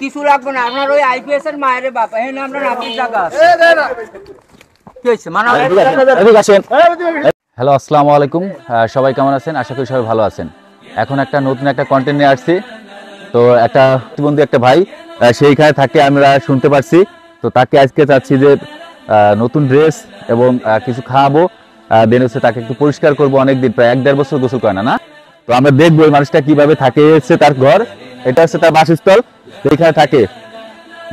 কিছু লাগবে না, আপনার ওই আইপিএস এর মায়ের বাপ এখানে আমরা নাপিত জায়গা কি হইছে মানা হ্যালো আসসালামু আলাইকুম, সবাই কেমন আছেন? আশা করি সবাই ভালো আছেন। এখন একটা নতুন একটা কন্টেন্ট নিয়ে আসছি। তো একটা প্রতিবন্ধী একটা ভাই সেইখানে থাকে, আমরা শুনতে পারছি। তো তাকে আজকে চাচ্ছি যে নতুন ড্রেস এবং কিছু খাওয়াবো, দেন হচ্ছে তাকে একটু পরিষ্কার করবো। অনেকদিন প্রায় 1-1.5 বছর গোসল করে না। তো আমরা দেখবো এই মানুষটা কিভাবে থাকে। হচ্ছে তার ঘর, এটা হচ্ছে তার বাসস্থল, সেইখানে থাকে।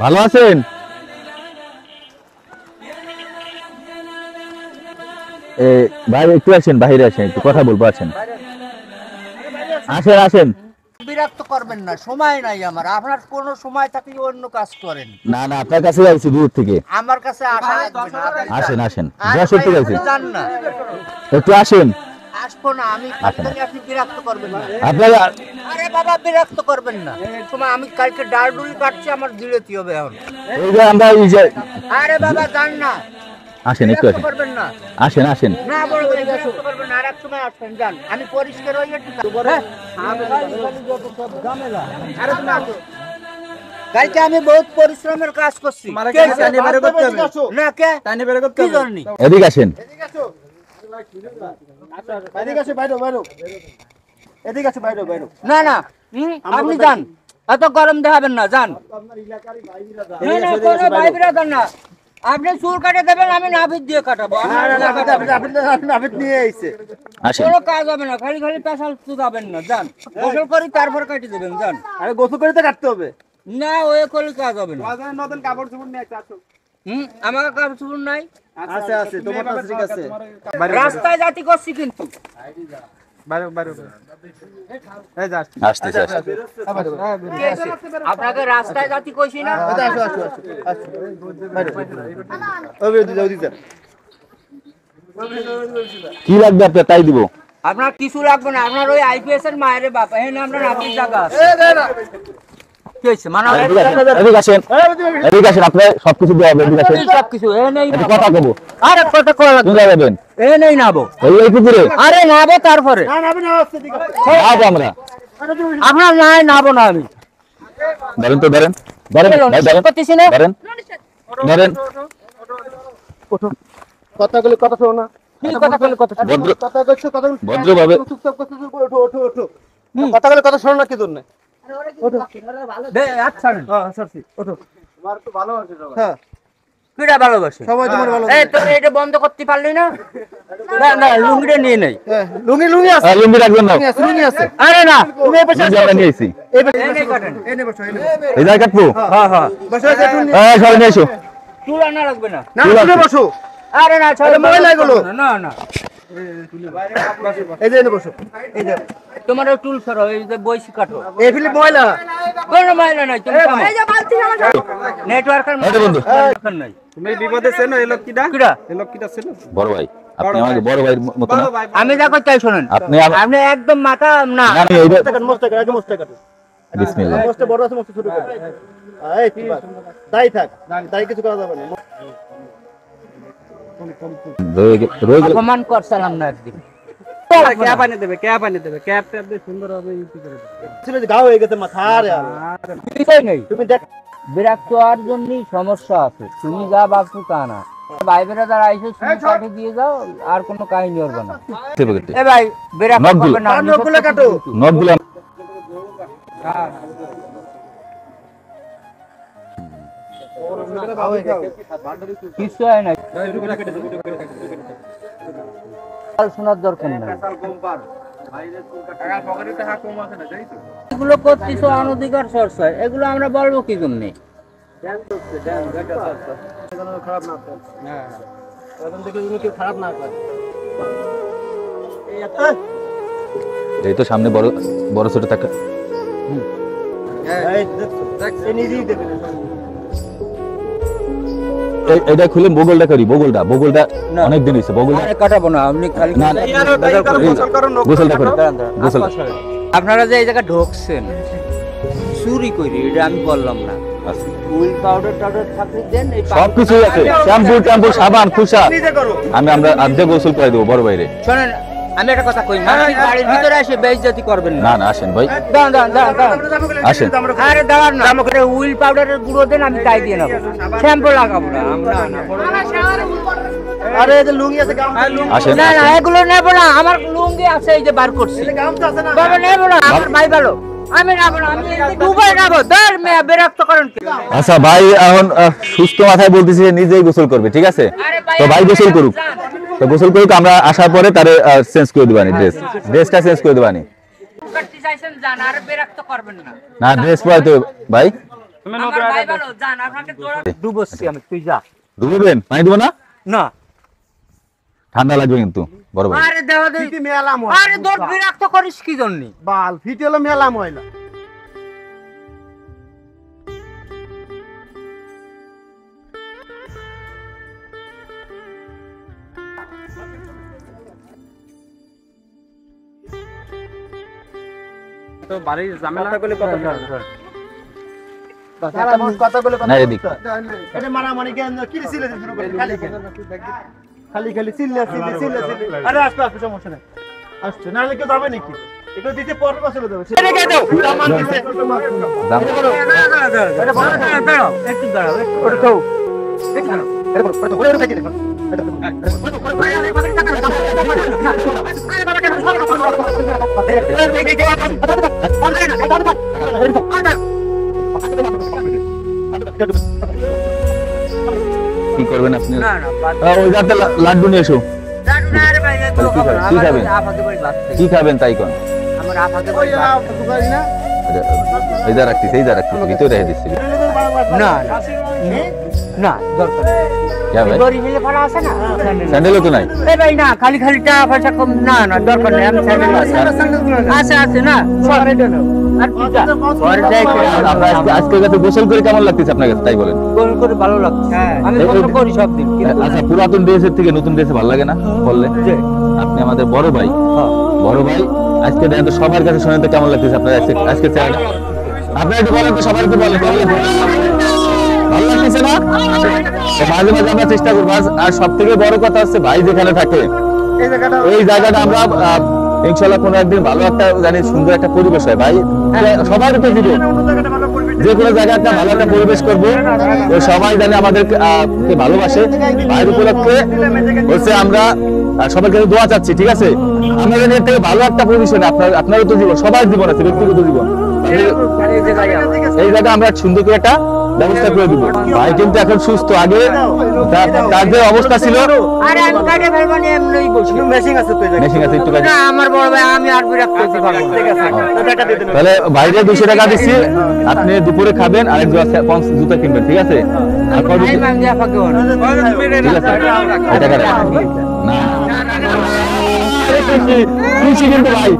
ভালো আছেন? ভাই একটু আসেন, বাইরে আসেন, একটু কথা বলবো। আসেন আসেন আসেন। বিরক্ত করবেন না, সময় নাই আমার। আপনার কোন সময় থাকলে অন্য কাজ করেন। না না, আপনার কাছে আইছি দূর থেকে। আমার কাছে আসা লাগবে না। আসেন আসেন, যশোর থেকে আইছি। জান না, একটু আসেন। আসবো না আমি, আপনি বিরক্ত করবেন না। আপনারা আরে বাবা বিরক্ত করবেন না, সময় আমি কালকে ডালডুলি কাটছি, আমার দিলেতে হবে এখন। এই যে আমরা এই যে আরে বাবা জান না, আসেন, একটু আসেন। করবেন না, আসেন আসেন। না বড় ভাই বিরক্ত করবেন না। আর এক সময় আসবেন, জান আমি পরিষ্কার হয়ে ঠিক আছে। আরে তুমি আসো। কালকে আমি বহুত পরিশ্রমের কাজ করছি। না কে কি জানি। এদিকে আসেন। না না আপনি যান, এত গরম দেখাবেন না, যান। না আপনি চুল কাটে দেবেন, আমি নাভিদ দিয়ে কাটাবো। কোনো কাজ হবে না, খালি খালি পেশাল চুদাবেন না, যান। গোসল করি তারপর কাটি দেবেন, যান। আরে গোসল করে তো কাটতে হবে। না ওই করলে কাজ হবে না। নতুন কাপড় চোপড় নিয়ে আসো। আমার কাপড় চোপড় নাই। আছে আছে, তোমার কাছে ঠিক আছে। রাস্তায় জাতি করছি কিন্তু। বাইরে বাইরে এই যা আসতেছে আপনাকে রাস্তায় জাতি কইছি না। আসো আসো আসো বাইরে ওই দিদা দিদা কি লাগবে আপনার তাই দিব। আপনার কিছু লাগবে না, আপনার ওই আইপিএস এর মায়ের বাপ এখানে আমরা নাপিত জায়গা আছে। কি হইছে মানা এদিকে আসেন, এদিকে আসেন। আপনি সবকিছু দেওয়া হবে। এদিকে আসেন, সবকিছু এ নেই। একটু কথা কব। আরে কথা কই লাগবে। কোথায় যাবেন? এ নেই নাবো। এই পুকুরে আরে নাবো তারপরে। না না না আসছে ঠিক আছে। যাবো আমরা। আপনার নাই নাবো না আমি। ধরেন তো, ধরেন ধরেন ভাই, ধরেন করতেছি না। ধরেন ধরেন। কথাগুলো কথা শোনো না। কি কথা কইলে কথা। ভদ্র কথা কইছো কথা ভদ্রভাবে। চুপচাপ করতে ওঠো ওঠো ওঠো। কথাগুলো কথা শোনো না কি জন্য? দে আচ্ছা না। হ্যাঁ সরছি ওঠো। তোমার তো ভালো আছে সবাই। হ্যাঁ কিডা ভালোবাসে? সবাই তোমার ভালো। এই তুই এটা বন্ধ করতে পারলি না? না না লুঙ্গিটা নিয়ে নেই। লুঙ্গি লুঙ্গি আছে। লুঙ্গি রাখবেন না। লুঙ্গি আছে। আরে না তুমি এই পাশে আমরা নিয়েছি। এই পাশে এই কাটেন। এই নে বসো এই নে। এই জায়গা কাটবো। হ্যাঁ হ্যাঁ বসো এই তুমি। সবাই নিয়ে এসো। চুল আনা লাগবে না। না তুমি বসো। আরে না ছাড়ো ময়লা এগুলো। না না এই যে এনে বসো। এই যে তোমার ওই টুল সরো, এই যে বইসি কাটো। এই ফিলি ময়লা। কোনো মাইলা নাই, তুমি থামো। এই যে বালতি আমার নেটওয়ার্কের দরকার নাই। তুমি বিপদে ছেনো এই লোক কিডা? কিডা? এই লোক কিডা ছেনো? বড় ভাই, আপনি আমাকে বড় ভাইয়ের মতো না। আমি যা কই তাই শুনেন। আপনি আপনি একদম মাথা না। না না, এইটা মস্ত কাট আগে মস্ত কাট। বিসমিল্লাহ। মস্ত বড় আছে মস্ত ছোট কাট। এই ঠিক আছে। তাই থাক। তাই কিছু করা যাবে না। রয়ে গেল। অপমান করছিলাম না একদিন। ক্যাপ আনি দেবে, ক্যাপ আনি দেবে। ক্যাপ ট্যাপ দিয়ে সুন্দর হবে ইউজ করে দেবে। ছিল যে গাও হয়ে গেছে মাথা আর কিছুই নেই। তুমি দেখ বিরক্ত হওয়ার জন্যই সমস্যা আছে, তুমি যা ভাবছো তা না। ভাই বেরাদার আইসো শুনে কাটে দিয়ে যাও, আর কোনো কাহিনী হবে না। এ ভাই বিরক্ত নখগুলো। করবে না। নখগুলো কাটো। নখগুলো কিছু হয় না, শোনার দরকার নেই। এগুলো করতেছো অনধিকার চর্চা, এগুলো আমরা বলবো কি জন্যে? খারাপ না করে। হ্যাঁ এখন থেকে তুমি কেউ খারাপ না করে। এই তো সামনে বড় বড় ছোট টাকা। এই দেখ এই নিদি দেখে। এটা খুলে বগলটা করি। বগলটা অনেক দিন হইছে। বগলটা আরে কাটাবো না, আপনি খালি না গোসলটা করি। গোসল আপনারা যে এই জায়গা ঢোকছেন চুরি করি, এটা আমি বললাম না। ফুল পাউডার টাউডার থাকলে দেন, এই সবকিছু আছে, শ্যাম্পু ট্যাম্পু সাবান খুশা। নিজে করো। আমরা আজকে গোসল করে দেবো বড় বাইরে। শোনেন আমি একটা কথা কই না, বাড়ির ভিতরে এসে বেইজ্জতি করবেন না। না না আসেন ভাই, দাঁড়ান দাঁড়ান দাঁড়ান দাঁড়ান। আসেন। আরে দাঁড়ান না, আমাকে হুইল পাউডারের গুঁড়ো দেন, আমি তাই দিয়ে নেবো, শ্যাম্পু লাগাবো না। আরে এই যে লুঙ্গি আছে, আসেন না না, এগুলো নেবো না, আমার লুঙ্গি আছে, এই যে বার করছি। গামছা আছে না? বাবা নেবো না, আমার ভাই ভালো, আমি নেবো না, আমি দুবাই নেবো। ধর মেয়ে বিরক্ত করেন কি? আচ্ছা ভাই এখন সুস্থ মাথায় বলতেছি যে নিজেই গোসল করবে, ঠিক আছে? তো ভাই গোসল করুক, তো গোসল করুক, আমরা আসার পরে তারে চেঞ্জ করে দিবানি, ড্রেসটা চেঞ্জ করে দিবানি। করতে চাইছেন জান, আর বিরক্ত করবেন না। না ড্রেস পরে তো ভাই আমার ভাই ভালো, জান আপনাকে তোরা ডুবছি আমি, তুই যা। ডুববেন, পানি দেবো না? না ঠান্ডা লাগবে কিন্তু বড় ভাই। আরে দেওয়া দে, ফিটি মেলা ময়লা। আরে তোর বিরক্ত করিস কি জন্য? বাল ফিটি হলো মেলা ময়লা। তো বাড়ির ঝামেলা করলে কত কথা বলে না এদিক এটা মারামারি কেন কি ছিলে শুরু করে খালি খালি চিল্লা আরে আসতে আসতে সমস্যা নাই, আসছে নাহলে কেউ যাবে নাকি? এগুলো দিতে পরের বছর দেবে। রেখে দাও, সামান দিতে দাম দাঁড়াও একটু দাঁড়াও, ওটা খাও। কি করবেন আপনি? না না, বাদ ওই যাতে লাড্ডু নিয়ে এসো। দাঁড়াও না রে ভাই, এগুলো কি খাবো না। খাবেন? আমার আপাকে বাড়ি বাদ থেকে। কি খাবেন তাই কোন? আমার আপাকে বাড়ি বাদ থেকে। এই যা রাখতিস, এই যা রাখতিস, ভিতরে রেখে দিচ্ছি। না না না, দরকার নেই। হ্যাঁ ভাই, গড়ি মিলে ভাড়া আছে না, স্যান্ডেলও তো নাই। এই ভাই না, খালি খালি টাকা পয়সা কম, না না দরকার নেই, আমি স্যান্ডেল আছে আছে না, সরাই দেন। আর কি যা ঘরে যাই করে আমরা আজকে কাছে গোসল করে কেমন লাগতেছে আপনার কাছে তাই বলেন? গোল করে ভালো লাগছে, আমি গোল করি সব দিন, কিন্তু আচ্ছা পুরাতন ড্রেসের থেকে নতুন ড্রেসে ভালো লাগে না বললে? যে আপনি আমাদের বড় ভাই, বড় ভাই আজকে দেখেন তো সবার কাছে শুনে তো কেমন লাগতেছে আপনার আজকে চেহারা? আপনি একটু বলেন তো, সবার একটু বলেন, ভালো লাগতেছে না? তো মাঝে মাঝে আমরা চেষ্টা করবো। আর সব থেকে বড় কথা হচ্ছে ভাই যেখানে থাকে এই জায়গাটা আমরা ইনশাল্লাহ কোনো একদিন ভালো একটা জানি সুন্দর একটা পরিবেশ হয় ভাই, সবাই তো দিব যে কোনো জায়গায় একটা ভালো একটা পরিবেশ করবো, তো সবাই জানে আমাদের ভালোবাসে। ভাইয়ের উপলক্ষে হচ্ছে আমরা সবার কাছে দোয়া চাচ্ছি, ঠিক আছে? আমরা জানি এর থেকে ভালো একটা পরিবেশ হয়, আপনারও তো জীবন, সবার জীবন আছে, ব্যক্তিগত জীবন। এই জায়গায় আমরা সুন্দর করে একটা ব্যবস্থা করে দিব। ভাই কিন্তু এখন সুস্থ, আগে তার যে অবস্থা ছিল। আরে আমি কাটে ফেলবো না, এমনিই বসি। মেশিং আছে তো মেশিন আছে একটু কাজে। না আমার বড় ভাই, আমি আর বিরক্ত হতে পারবো না। ঠিক আছে টাকা দিয়ে দেন। তাহলে বাইরে 200 টাকা দিচ্ছি, আপনি দুপুরে খাবেন আর এক জুতা কিনবেন, ঠিক আছে? আর কত আমি মাংদি আপাকে বল। ঠিক আছে, এই টাকা রাখেন। না খুশি কিন্তু ভাই,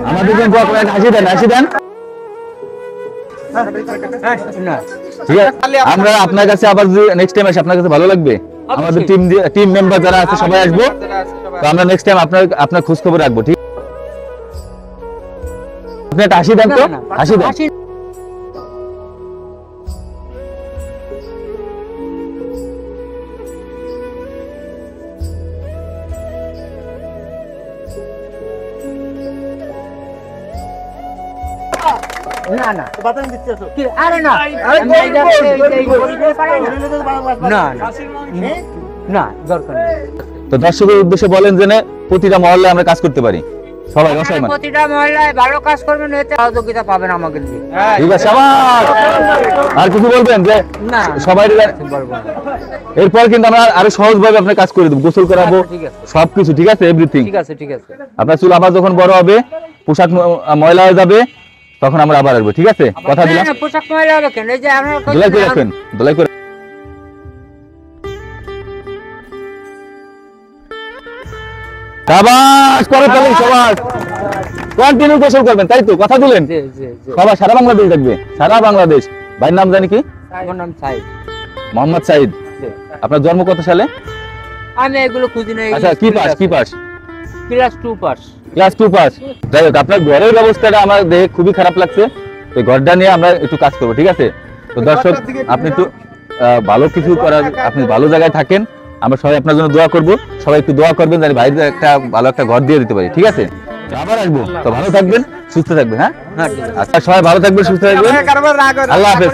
আমাদের জন্য দোয়া করেন, হাসি দেন, হাসি দেন। না ঠিক আছে, আমরা আপনার কাছে আবার যদি নেক্সট টাইম আসি আপনার কাছে ভালো লাগবে। আমাদের টিম মেম্বার যারা আছে সবাই আসবো, তো আমরা নেক্সট টাইম আপনার খোঁজ খবর রাখবো, ঠিক? আপনি একটা হাসি দেন তো, হাসি দেন। না না বাতান দিতে আসো। কি, আরে না আমি এই যে এই পরিচয় পাই না। না না না, দরকার নেই। তো দর্শকের উদ্দেশ্যে বলেন যে প্রতিটা মহল্লায় আমরা কাজ করতে পারি, সবাই অসহায় মানুষ। প্রতিটা মহল্লায় ভালো কাজ করবেন, এতে সহযোগিতা পাবেন আমাকে দিয়ে। ঠিক আছে, আবার আর কিছু বলবেন যে না সবাই বলবো না। এরপর কিন্তু আমরা আরো সহজ ভাবে আপনার কাজ করে দেবো, গোসল করাবো, ঠিক আছে সবকিছু, ঠিক আছে? এভরিথিং ঠিক আছে ঠিক আছে। আপনার চুল আবার যখন বড় হবে, পোশাক ময়লা হয়ে যাবে, তখন আমরা আবার আসবো, ঠিক আছে? কথা দিলাম। না, না, পোশাক ময়লা হবে কেন? এই যে আমরা দোলাই করে রাখবেন, দোলাই করে। সাবাস করে ফেলেন, সবাই কন্টিনিউ গোসল করবেন, তাই তো? কথা দিলেন, জি জি জি। সবাই সারা বাংলাদেশ দেখবে, সারা বাংলাদেশ। ভাইয়ের নাম জানি কি? আমার নাম সাইদ। মোহাম্মদ সাইদ। আপনার জন্ম কত সালে? আমি এগুলো খুঁজি না। আচ্ছা, কি পাস? কি pass? Class 2 pass. Class 2 pass. যাই হোক, আপনার ঘরের ব্যবস্থাটা আমার দেখে খুবই খারাপ লাগছে, তো ঘরটা নিয়ে আমরা একটু কাজ করবো, ঠিক আছে? তো দর্শক, আপনি একটু ভালো কিছু করার, আপনি ভালো জায়গায় থাকেন, আমরা সবাই আপনার জন্য দোয়া করব, সবাই একটু দোয়া করবেন যেন ভাইদের একটা ভালো একটা ঘর দিয়ে দিতে পারি, ঠিক আছে? তো আবার আসবো, তো ভালো থাকবেন, সুস্থ থাকবেন। হ্যাঁ, আচ্ছা, সবাই ভালো থাকবেন, সুস্থ থাকবেন, আল্লাহ হাফেজ।